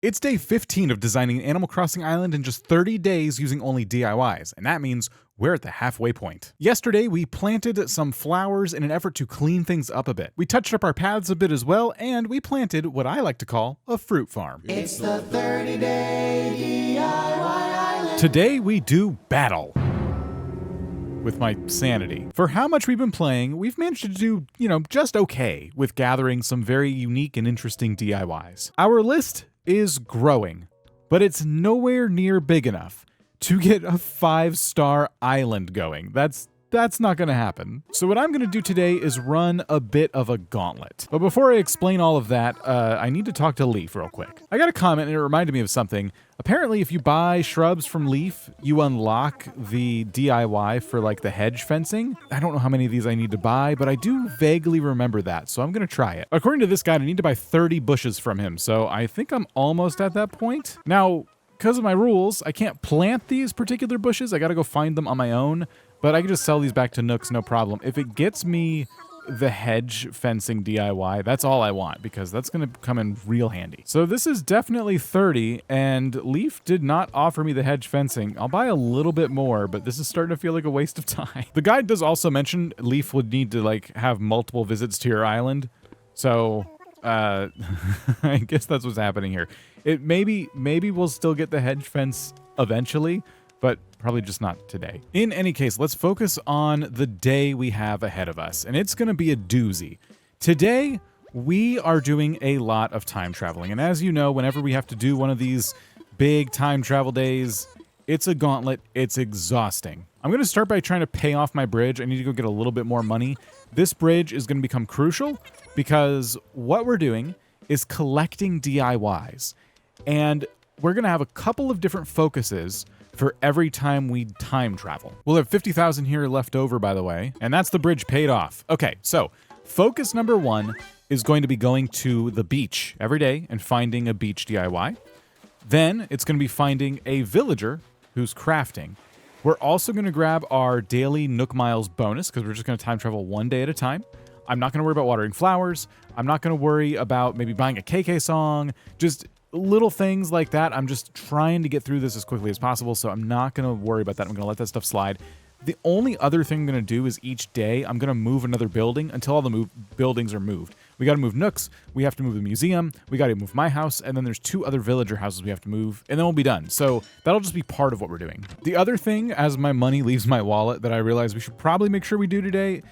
It's day 15 of designing an Animal Crossing island in just 30 days using only DIYs, and that means we're at the halfway point. Yesterday, we planted some flowers in an effort to clean things up a bit. We touched up our paths a bit as well, and we planted what I like to call a fruit farm. It's the 30-day DIY island. Today, we do battle with my sanity. For how much we've been playing, we've managed to do, just okay with gathering some very unique and interesting DIYs. Our list is growing, but it's nowhere near big enough to get a 5-star island going. That's not gonna happen. So what I'm gonna do today is run a bit of a gauntlet. But before I explain all of that, I need to talk to Leaf real quick. I got a comment and it reminded me of something. Apparently, if you buy shrubs from Leaf, you unlock the DIY for like the hedge fencing. I don't know how many of these I need to buy, but I do vaguely remember that, so I'm gonna try it. According to this guy, I need to buy 30 bushes from him, so I think I'm almost at that point. Now, because of my rules, I can't plant these particular bushes. I gotta go find them on my own, but I can just sell these back to Nooks, no problem. If it gets me the hedge fencing DIY, that's all I want, because that's going to come in real handy. So this is definitely 30, and Leaf did not offer me the hedge fencing. I'll buy a little bit more, but this is starting to feel like a waste of time. The guide does also mention Leaf would need to have multiple visits to your island. So I guess that's what's happening here. Maybe we'll still get the hedge fence eventually, but probably just not today. In any case, let's focus on the day we have ahead of us, and it's gonna be a doozy. Today, we are doing a lot of time traveling, and as you know, whenever we have to do one of these big time travel days, it's a gauntlet, it's exhausting. I'm gonna start by trying to pay off my bridge. I need to go get a little bit more money. This bridge is gonna become crucial because what we're doing is collecting DIYs, and we're gonna have a couple of different focuses for every time we time travel. We'll have 50,000 here left over, by the way, and that's the bridge paid off. Okay, so focus number 1 is going to be going to the beach every day and finding a beach DIY. Then it's going to be finding a villager who's crafting. We're also going to grab our daily Nook Miles bonus because we're just going to time travel one day at a time. I'm not going to worry about watering flowers. I'm not going to worry about maybe buying a KK song. Just little things like that. I'm just trying to get through this as quickly as possible, so I'm not going to worry about that. I'm going to let that stuff slide. The only other thing I'm going to do is each day I'm going to move another building until all the buildings are moved. We got to move Nooks, we have to move the museum, we got to move my house, and then there's 2 other villager houses we have to move, and then we'll be done. So that'll just be part of what we're doing. The other thing, as my money leaves my wallet, that I realize we should probably make sure we do today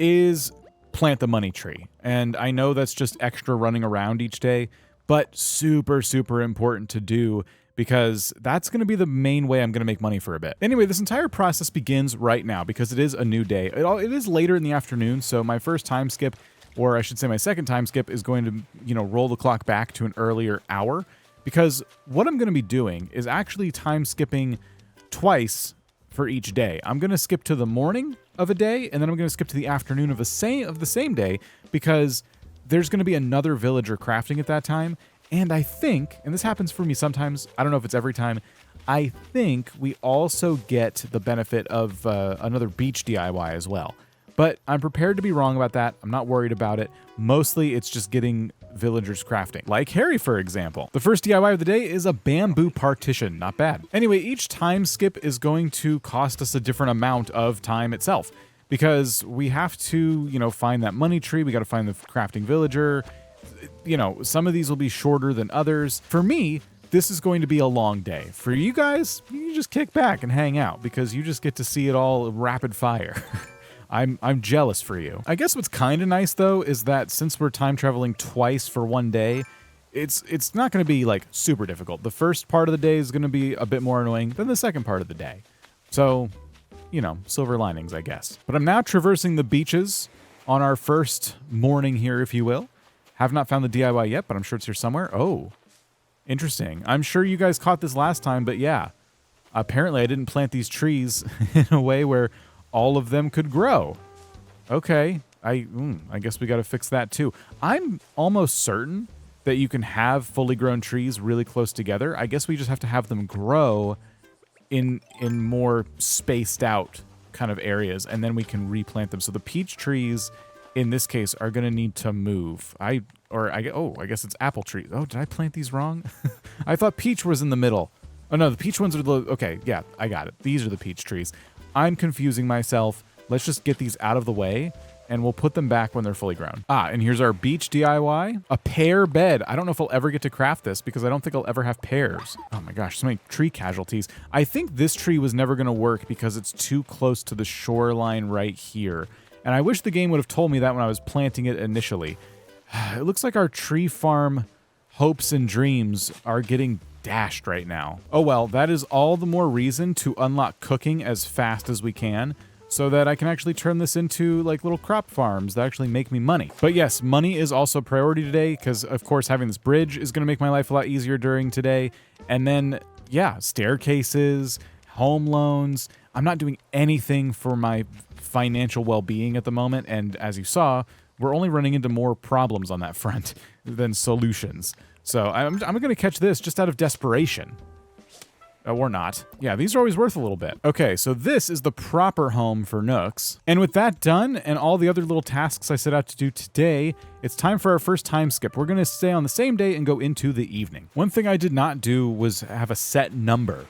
is plant the money tree. And I know that's just extra running around each day, but super, super important to do because that's going to be the main way I'm going to make money for a bit. Anyway, this entire process begins right now because it is a new day. It is later in the afternoon, so my first time skip, or I should say my second time skip, is going to, roll the clock back to an earlier hour because what I'm going to be doing is actually time skipping twice for each day. I'm going to skip to the morning of a day, and then I'm going to skip to the afternoon of the same day because there's going to be another villager crafting at that time, and I think, and this happens for me sometimes, I don't know if it's every time, I think we also get the benefit of another beach DIY as well. But I'm prepared to be wrong about that. I'm not worried about it. Mostly it's just getting villagers crafting. Like Harry, for example. The first DIY of the day is a bamboo partition. Not bad. Anyway, each time skip is going to cost us a different amount of time itself, because we have to, find that money tree. We got to find the crafting villager. Some of these will be shorter than others. For me, this is going to be a long day. For you guys, you just kick back and hang out because you just get to see it all rapid fire. I'm jealous for you. I guess what's kind of nice though is that since we're time traveling twice for one day, it's not going to be super difficult. The first part of the day is going to be a bit more annoying than the second part of the day. So, silver linings, I guess. But I'm now traversing the beaches on our first morning here, if you will. Have not found the DIY yet, but I'm sure it's here somewhere. Oh, interesting. I'm sure you guys caught this last time, but yeah. Apparently I didn't plant these trees in a way where all of them could grow. Okay, I guess we got to fix that too. I'm almost certain that you can have fully grown trees really close together. I guess we just have to have them grow in more spaced out kind of areas, and then we can replant them. So the peach trees in this case are going to need to move. I Or I guess it's apple tree. Oh, did I plant these wrong? I thought peach was in the middle. Oh no, the peach ones are the, okay, yeah, I got it. These are the peach trees. I'm confusing myself. Let's just get these out of the way and we'll put them back when they're fully grown. And here's our beach DIY. A pear bed. I don't know if I'll ever get to craft this because I don't think I'll ever have pears. Oh my gosh, so many tree casualties. I think this tree was never gonna work because it's too close to the shoreline right here. And I wish the game would have told me that when I was planting it initially. It looks like our tree farm hopes and dreams are getting dashed right now. Oh well, that is all the more reason to unlock cooking as fast as we can so that I can actually turn this into like little crop farms that actually make me money. But yes, money is also a priority today because of course having this bridge is going to make my life a lot easier during today. And then yeah, staircases, home loans. I'm not doing anything for my financial well-being at the moment. And as you saw, we're only running into more problems on that front than solutions. So I'm going to catch this just out of desperation. Or not. Yeah, these are always worth a little bit. Okay, so this is the proper home for Nooks. And with that done, and all the other little tasks I set out to do today, it's time for our first time skip. We're going to stay on the same day and go into the evening. One thing I did not do was have a set number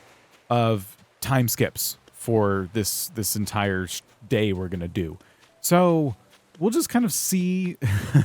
of time skips for this entire day we're going to do. So we'll just kind of see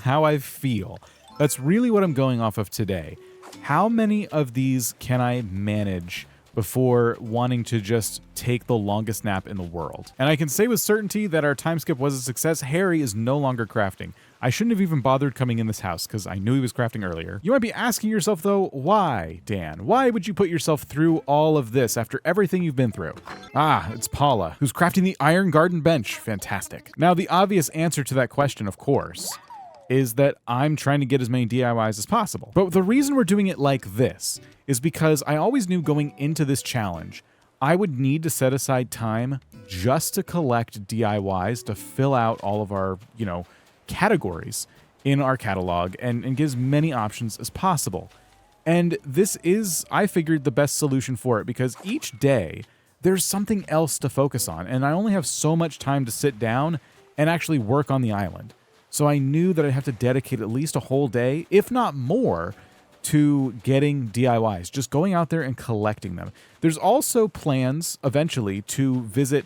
how I feel. That's really what I'm going off of today. How many of these can I manage before wanting to just take the longest nap in the world? And I can say with certainty that our time skip was a success. Harry is no longer crafting. I shouldn't have even bothered coming in this house because I knew he was crafting earlier. You might be asking yourself though, why, Dan? Why would you put yourself through all of this after everything you've been through? It's Paula, who's crafting the Iron Garden Bench. Fantastic. Now, the obvious answer to that question, of course, is that I'm trying to get as many DIYs as possible. But the reason we're doing it like this is because I always knew going into this challenge, I would need to set aside time just to collect DIYs to fill out all of our, categories in our catalog and get as many options as possible. And this is, I figured, the best solution for it because each day there's something else to focus on. And I only have so much time to sit down and actually work on the island. So I knew that I'd have to dedicate at least a whole day, if not more, to getting DIYs, just going out there and collecting them. There's also plans eventually to visit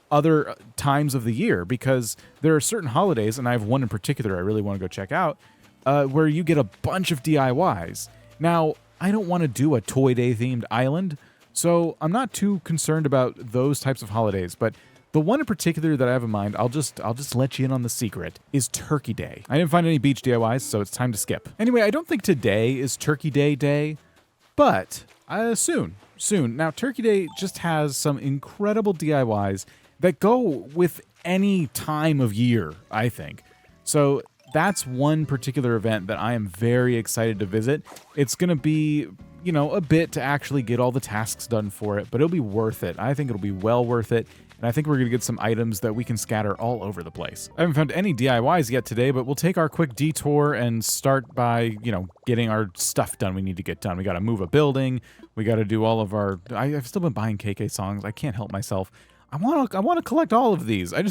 other times of the year because there are certain holidays, and I have one in particular I really want to go check out, where you get a bunch of DIYs. Now, I don't want to do a Toy Day themed island, so I'm not too concerned about those types of holidays, but the one in particular that I have in mind, I'll just let you in on the secret, is Turkey Day. I didn't find any beach DIYs, so it's time to skip. Anyway, I don't think today is Turkey Day, but soon. Now, Turkey Day just has some incredible DIYs that go with any time of year, I think. So that's one particular event that I am very excited to visit. It's going to be, a bit to actually get all the tasks done for it, but it'll be worth it. I think it'll be well worth it. And I think we're going to get some items that we can scatter all over the place. I haven't found any DIYs yet today, but we'll take our quick detour and start by, getting our stuff done we need to get done. We got to move a building. We got to do all of our... I've still been buying KK songs. I can't help myself. I want to collect all of these. I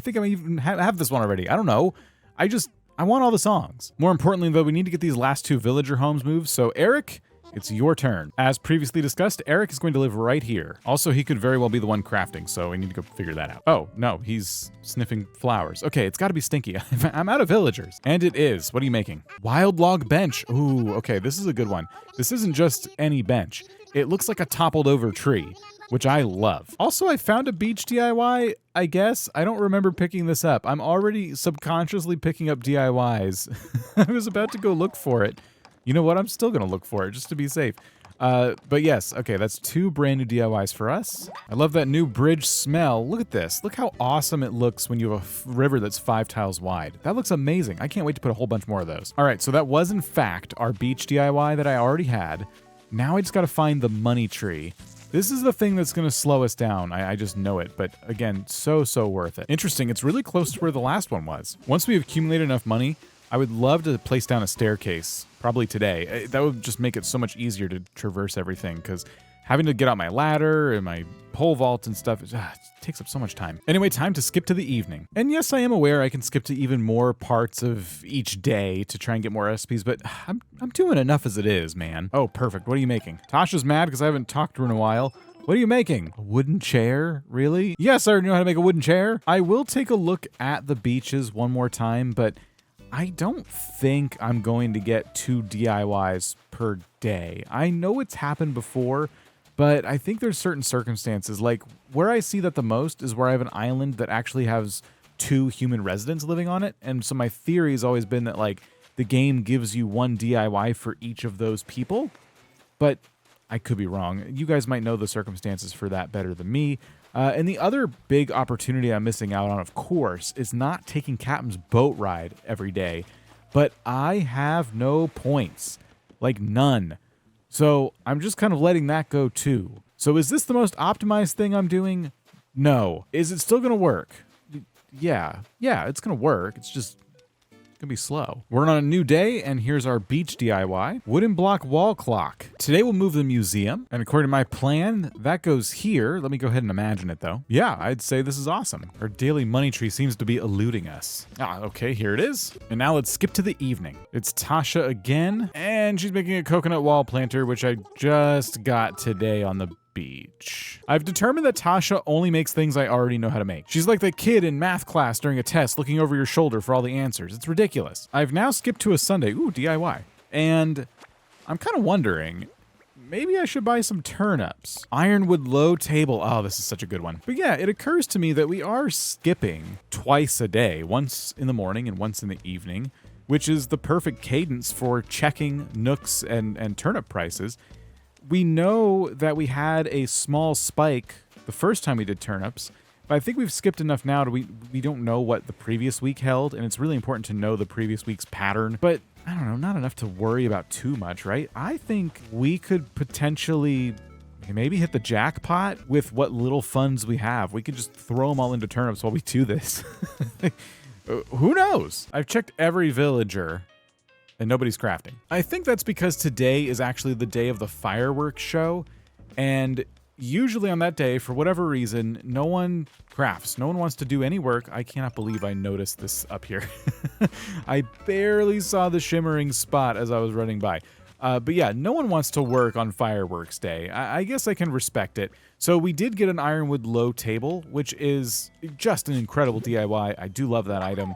think I even have this one already. I don't know. I want all the songs. More importantly, though, we need to get these last two villager homes moved. So Eric, it's your turn. As previously discussed, Eric is going to live right here. Also, he could very well be the one crafting, so we need to go figure that out. Oh, no, he's sniffing flowers. Okay, it's got to be Stinky. I'm out of villagers. And it is. What are you making? Wild log bench. Ooh, okay, this is a good one. This isn't just any bench. It looks like a toppled over tree, which I love. Also, I found a beach DIY, I guess. I don't remember picking this up. I'm already subconsciously picking up DIYs. I was about to go look for it. You know what? I'm still going to look for it just to be safe. But yes, okay, that's two brand new DIYs for us. I love that new bridge smell. Look at this. Look how awesome it looks when you have a river that's 5 tiles wide. That looks amazing. I can't wait to put a whole bunch more of those. All right, so that was in fact our beach DIY that I already had. Now I just got to find the money tree. This is the thing that's going to slow us down. I just know it, but again, so worth it. Interesting, it's really close to where the last one was. Once we accumulate enough money, I would love to place down a staircase, probably today. That would just make it so much easier to traverse everything, because having to get out my ladder and my pole vault and stuff, it takes up so much time. Anyway, time to skip to the evening. And yes, I am aware I can skip to even more parts of each day to try and get more recipes, but I'm doing enough as it is, man. Oh, perfect. What are you making? Tasha's mad because I haven't talked to her in a while. What are you making? A wooden chair? Really? Yes, I already know how to make a wooden chair. I will take a look at the beaches one more time, but I don't think I'm going to get 2 DIYs per day. I know it's happened before, but I think there's certain circumstances, like where I see that the most is where I have an island that actually has 2 human residents living on it. And so my theory has always been that like the game gives you 1 DIY for each of those people, but I could be wrong. You guys might know the circumstances for that better than me. And the other big opportunity I'm missing out on, of course, is not taking Captain's boat ride every day. But I have no points. Like none. So I'm just kind of letting that go too. So is this the most optimized thing I'm doing? No. Is it still going to work? Yeah, it's going to work. It's just gonna be slow. We're on a new day, and here's our beach DIY. Wooden block wall clock. Today we'll move the museum, and according to my plan, that goes here. Let me go ahead and imagine it though. Yeah, I'd say this is awesome. Our daily money tree seems to be eluding us. Okay, here it is. And now let's skip to the evening. It's Tasha again, and she's making a coconut wall planter, which I just got today on the beach. I've determined that Tasha only makes things I already know how to make. She's like the kid in math class during a test looking over your shoulder for all the answers. It's ridiculous. I've now skipped to a Sunday. Ooh, DIY. And I'm kind of wondering, maybe I should buy some turnips. Ironwood low table. Oh, this is such a good one. But yeah, it occurs to me that we are skipping twice a day, once in the morning and once in the evening, which is the perfect cadence for checking nooks and turnip prices. We know that we had a small spike the first time we did turnips, but I think we've skipped enough now to we don't know what the previous week held, and it's really important to know the previous week's pattern. But I don't know, not enough to worry about too much, right? I think we could potentially maybe hit the jackpot with what little funds we have. We could just throw them all into turnips while we do this. Who knows? I've checked every villager, and nobody's crafting. I think that's because today is actually the day of the fireworks show, and usually on that day, for whatever reason, no one crafts. No one wants to do any work. I cannot believe I noticed this up here. I barely saw the shimmering spot as I was running by. But yeah, no one wants to work on fireworks day. I guess I can respect it. So we did get an ironwood low table, which is just an incredible DIY. I do love that item,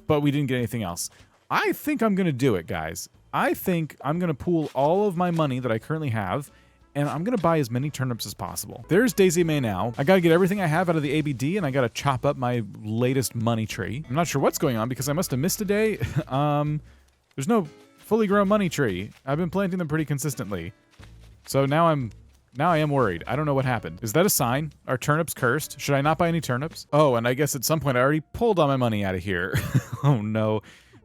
but we didn't get anything else. I think I'm going to do it, guys. I think I'm going to pool all of my money that I currently have, and I'm going to buy as many turnips as possible. There's Daisy May now. I got to get everything I have out of the ABD, and I got to chop up my latest money tree. I'm not sure what's going on because I must have missed a day. There's no fully grown money tree. I've been planting them pretty consistently. So now I am worried. I don't know what happened. Is that a sign? Are turnips cursed? Should I not buy any turnips? Oh, and I guess at some point I already pulled all my money out of here. Oh no.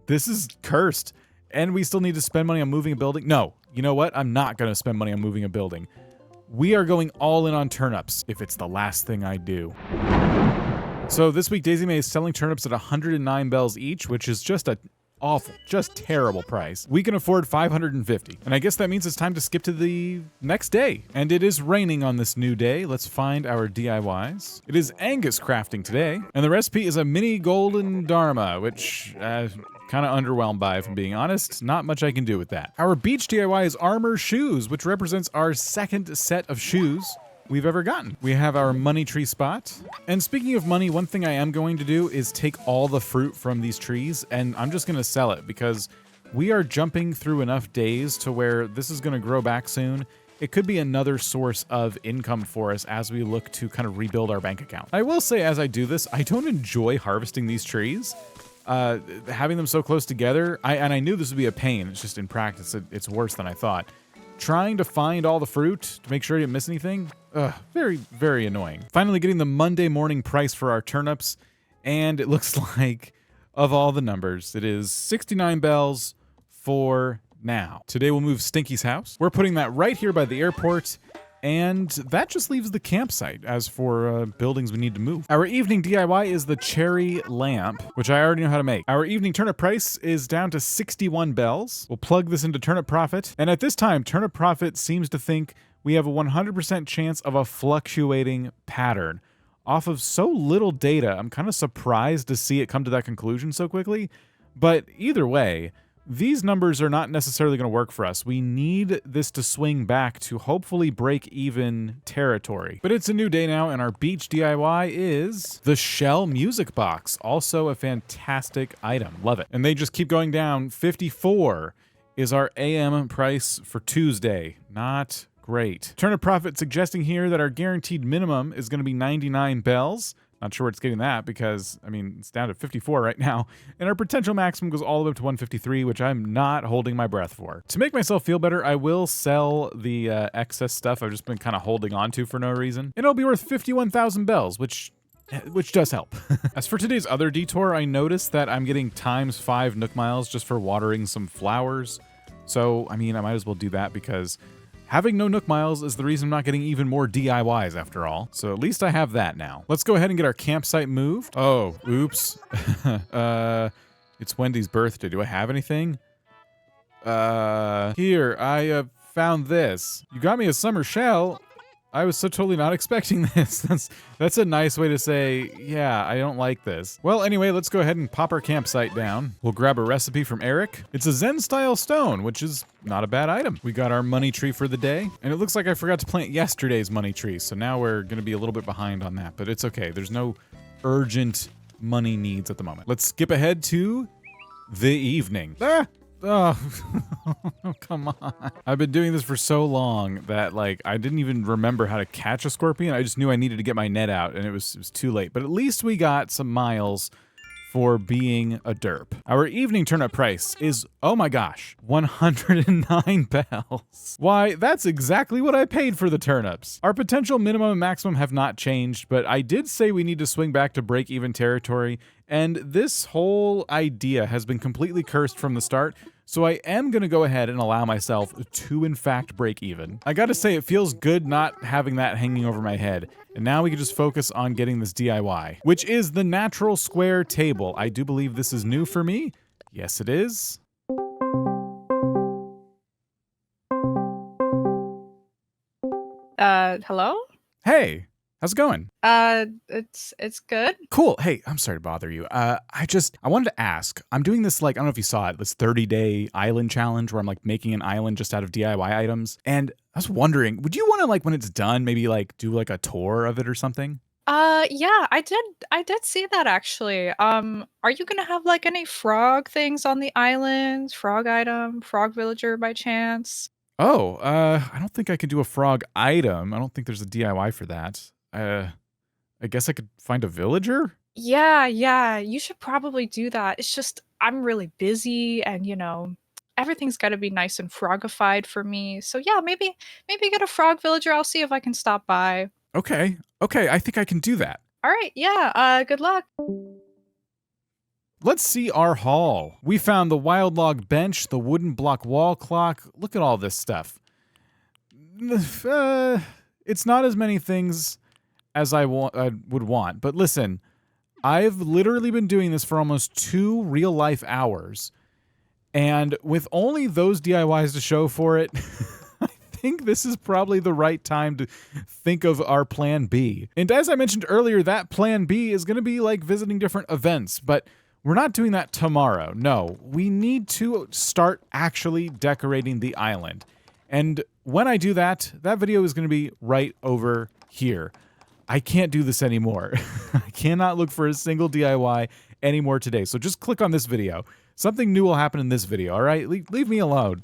This is cursed. And we still need to spend money on moving a building? No. You know what? I'm not going to spend money on moving a building. We are going all in on turnips if it's the last thing I do. So this week, Daisy May is selling turnips at 109 bells each, which is just a awful, just terrible price. We can afford 550. And I guess that means it's time to skip to the next day. And it is raining on this new day. Let's find our DIYs. It is Angus crafting today. And the recipe is a mini golden dharma, which kind of underwhelmed by, if I'm being honest. Not much I can do with that. Our beach DIY is armor shoes, which represents our second set of shoes we've ever gotten. We have our money tree spot. And speaking of money, one thing I am going to do is take all the fruit from these trees, and I'm just going to sell it because we are jumping through enough days to where this is going to grow back soon. It could be another source of income for us as we look to kind of rebuild our bank account. I will say, as I do this, I don't enjoy harvesting these trees. Having them so close together, and I knew this would be a pain. It's just in practice, it's worse than I thought. Trying to find all the fruit to make sure I didn't miss anything, very, very annoying. Finally getting the Monday morning price for our turnips, and it looks like, of all the numbers, it is 69 bells for now. Today we'll move Stinky's house. We're putting that right here by the airport, And that just leaves the campsite as for buildings we need to move. Our evening DIY is the cherry lamp, which I already know how to make. Our evening turnip price is down to 61 bells. We'll plug this into Turnip Profit. And at this time, Turnip Profit seems to think we have a 100% chance of a fluctuating pattern. Off of so little data, I'm kind of surprised to see it come to that conclusion so quickly. But either way, these numbers are not necessarily going to work for us. We need this to swing back to hopefully break even territory. But it's a new day now, and our beach DIY is the Shell music box. Also a fantastic item. Love it. And they just keep going down. 54 is our AM price for Tuesday. Not great. Turnip Profit suggesting here that our guaranteed minimum is going to be 99 bells. Not sure where it's getting that because, I mean, it's down to 54 right now. And our potential maximum goes all the way up to 153, which I'm not holding my breath for. To make myself feel better, I will sell the excess stuff I've just been kind of holding on to for no reason. And it'll be worth 51,000 bells, which does help. As for today's other detour, I noticed that I'm getting ×5 Nook miles just for watering some flowers. So, I mean, I might as well do that because having no Nook miles is the reason I'm not getting even more DIYs after all. So at least I have that now. Let's go ahead and get our campsite moved. Oh, oops. It's Wendy's birthday. Do I have anything? Here, I found this. You got me a summer shell. I was so totally not expecting this. That's a nice way to say, yeah, I don't like this. Well, anyway, let's go ahead and pop our campsite down. We'll grab a recipe from Eric. It's a Zen-style stone, which is not a bad item. We got our money tree for the day, and it looks like I forgot to plant yesterday's money tree, so now we're gonna be a little bit behind on that, but it's okay. There's no urgent money needs at the moment. Let's skip ahead to the evening. Oh, come on. I've been doing this for so long that, like, I didn't even remember how to catch a scorpion. I just knew I needed to get my net out, and it was too late. But at least we got some miles for being a derp. Our evening turnip price is, oh my gosh, 109 bells. Why, that's exactly what I paid for the turnips. Our potential minimum and maximum have not changed, but I did say we need to swing back to break-even territory, and this whole idea has been completely cursed from the start, so I am gonna go ahead and allow myself to, in fact, break even. I gotta say, it feels good not having that hanging over my head, and now we can just focus on getting this DIY, which is the natural square table. I do believe this is new for me. Yes, it is. Hello? Hey, how's it going? It's good. Cool. Hey, I'm sorry to bother you. I wanted to ask, I'm doing this, like, I don't know if you saw it, this 30-day island challenge where I'm like making an island just out of DIY items. And I was wondering, would you want to, like, when it's done, maybe like do like a tour of it or something? Yeah, I did see that actually. Are you gonna have like any frog things on the island? Frog item, frog villager by chance? Oh, I don't think I can do a frog item. I don't think there's a DIY for that. I guess I could find a villager? Yeah, you should probably do that. It's just I'm really busy and everything's gotta be nice and frogified for me. So yeah, maybe get a frog villager. I'll see if I can stop by. Okay, I think I can do that. All right, yeah, good luck. Let's see our haul. We found the wild log bench, the wooden block wall clock. Look at all this stuff. It's not as many things as I would want, but listen, I've literally been doing this for almost 2 real-life hours, and with only those DIYs to show for it, I think this is probably the right time to think of our plan B. And as I mentioned earlier, that plan B is going to be like visiting different events, but we're not doing that tomorrow. No, we need to start actually decorating the island. And when I do that, that video is going to be right over here. I can't do this anymore. I cannot look for a single DIY anymore today. So just click on this video. Something new will happen in this video, all right? Leave me alone.